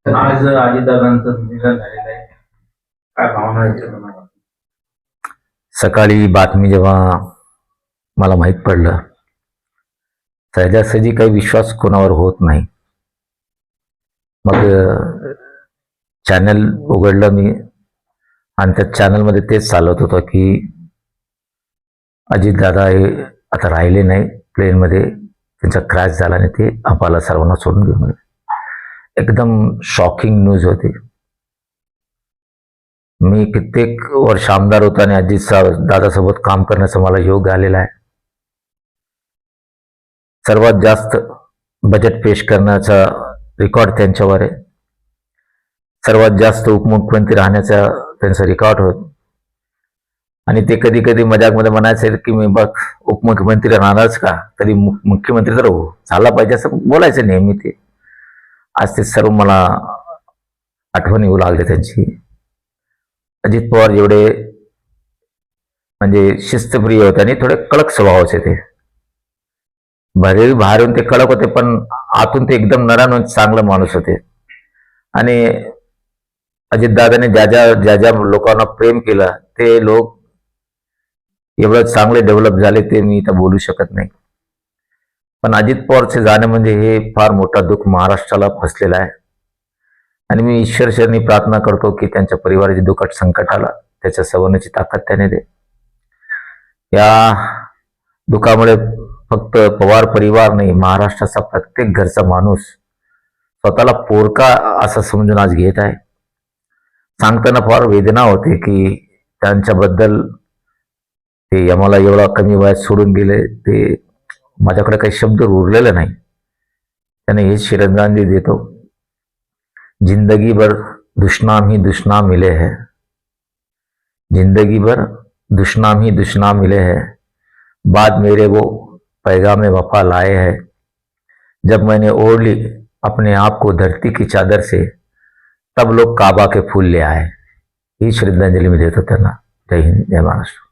आज अजितदादांचं निधन झालेलं आहे, काय भावना आहे? सकाळी बातमी जेव्हा मला माहीत पडलं, सहजासहजी काही विश्वास कोणावर होत नाही. मग चॅनल उघडलं मी आणि त्या चॅनलमध्ये तेच चालवत होतं की अजितदादा हे आता राहिले नाही, प्लेनमध्ये त्यांचा क्रॅश झाला आणि ते आम्हाला सर्वांना सोडून घेऊन गेले. एकदम शॉकिंग न्यूज होती. मी कित्येक वर्ष आमदार होतो आणि दादासोबत काम करण्याचा मला योग आलेला आहे. सर्वात जास्त बजेट पेश करण्याचा रेकॉर्ड त्यांच्यावर आहे. सर्वात जास्त उपमुख्यमंत्री राहण्याचा त्यांचा रेकॉर्ड होत. आणि ते कधी कधी मजाकमध्ये म्हणायचे की मी बघ उपमुख्यमंत्री राहणारच का, कधी मुख्यमंत्री तर झाला पाहिजे असं बोलायचं नेहमी. ते आज ते सर्व मला आठवण येऊ लागले त्यांची. अजित पवार एवढे म्हणजे शिस्तप्रिय होते आणि थोडे कडक स्वभावाचे. ते बाहेरून ते कडक होते पण आतून ते एकदम नरान चांगला माणूस होते. आणि अजितदादाने ज्या ज्या लोकांना प्रेम केलं ते लोक एवढं चांगले डेव्हलप झाले ते मी इथं बोलू शकत नाही. पण अजित पवारचे जाणे म्हणजे हे फार मोठा दुःख महाराष्ट्राला फसलेला आहे. आणि मी ईश्वरचरणी प्रार्थना करतो की त्यांच्या परिवाराची दुःखद संकटाला त्याच्या सवरण्याची ताकद त्याने दे. या दुःखामुळे फक्त पवार परिवार नाही, महाराष्ट्राचा प्रत्येक घरचा माणूस स्वतःला पोरका असं समजून आज घेत आहे. सांगताना फार वेदना होते की त्यांच्याबद्दल ते आम्हाला एवढा कमी वयात सोडून गेले. ते माझ्याकडे काही शब्द उरलेले नाही. त्याने हे श्रद्धांजली देतो. जिंदगी भर दुश्नाम ही दुश्नाम मिले हैं, जिंदगी भर दुश्नाम ही दुश्नाम मिले हैं, बाद मेरे वो पैगाम वफा लाए हैं, जब मैंने ओढ़ ली अपने आप को धरती की चादर से तब लोग काबा के फूल ले आए. ही श्रद्धांजली मी देतो त्यांना. जय हिंद, जय महाराष्ट्र.